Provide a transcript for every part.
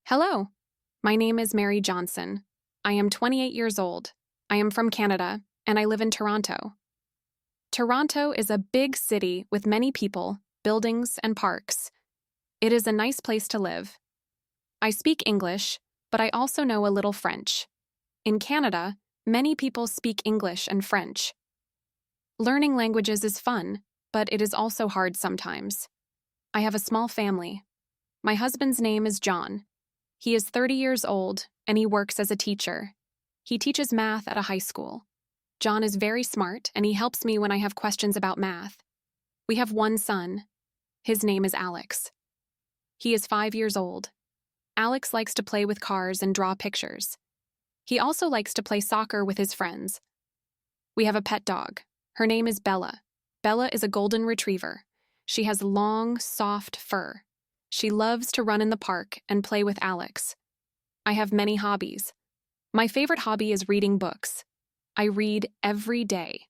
Hello, my name is Mary Johnson. I am 28 years old. I am from Canada, and I live in Toronto. Toronto is a big city with many people, buildings, and parks. It is a nice place to live. I speak English, but I also know a little French. In Canada, many people speak English and French. Learning languages is fun, but it is also hard sometimes. I have a small family. My husband's name is John. He is 30 years old, and he works as a teacher. He teaches math at a high school. John is very smart, and he helps me when I have questions about math. We have one son. His name is Alex. He is 5 years old. Alex likes to play with cars and draw pictures. He also likes to play soccer with his friends. We have a pet dog. Her name is Bella. Bella is a golden retriever. She has long, soft fur. She loves to run in the park and play with Alex. I have many hobbies. My favorite hobby is reading books. I read every day.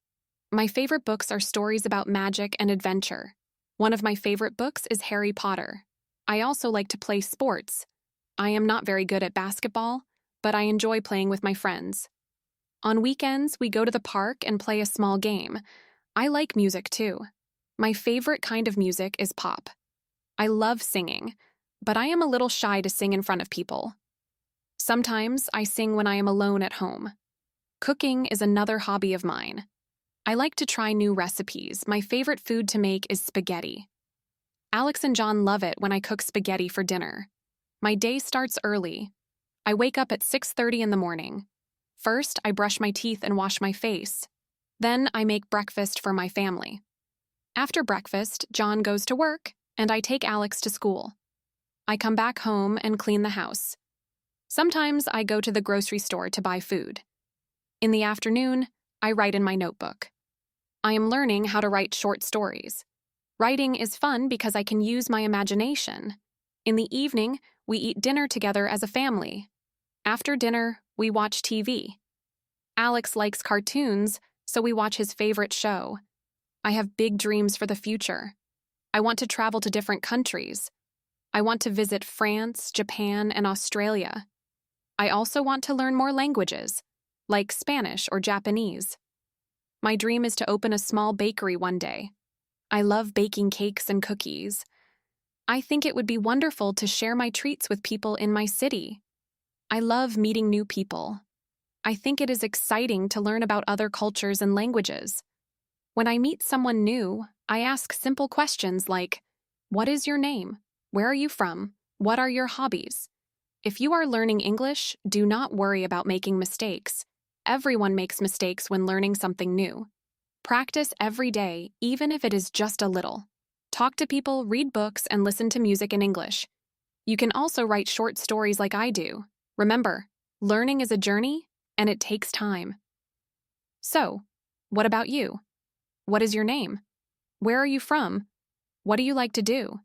My favorite books are stories about magic and adventure. One of my favorite books is Harry Potter. I also like to play sports. I am not very good at basketball, but I enjoy playing with my friends. On weekends, we go to the park and play a small game. I like music too. My favorite kind of music is pop. I love singing, but I am a little shy to sing in front of people. Sometimes I sing when I am alone at home. Cooking is another hobby of mine. I like to try new recipes. My favorite food to make is spaghetti. Alex and John love it when I cook spaghetti for dinner. My day starts early. I wake up at 6:30 in the morning. First, I brush my teeth and wash my face. Then I make breakfast for my family. After breakfast, John goes to work, and I take Alex to school. I come back home and clean the house. Sometimes I go to the grocery store to buy food. In the afternoon, I write in my notebook. I am learning how to write short stories. Writing is fun because I can use my imagination. In the evening, we eat dinner together as a family. After dinner, we watch TV. Alex likes cartoons, so we watch his favorite show. I have big dreams for the future. I want to travel to different countries. I want to visit France, Japan, and Australia. I also want to learn more languages, like Spanish or Japanese. My dream is to open a small bakery one day. I love baking cakes and cookies. I think it would be wonderful to share my treats with people in my city. I love meeting new people. I think it is exciting to learn about other cultures and languages. When I meet someone new, I ask simple questions like, "What is your name? Where are you from? What are your hobbies?" If you are learning English, do not worry about making mistakes. Everyone makes mistakes when learning something new. Practice every day, even if it is just a little. Talk to people, read books, and listen to music in English. You can also write short stories like I do. Remember, learning is a journey, and it takes time. So, what about you? What is your name? Where are you from? What do you like to do?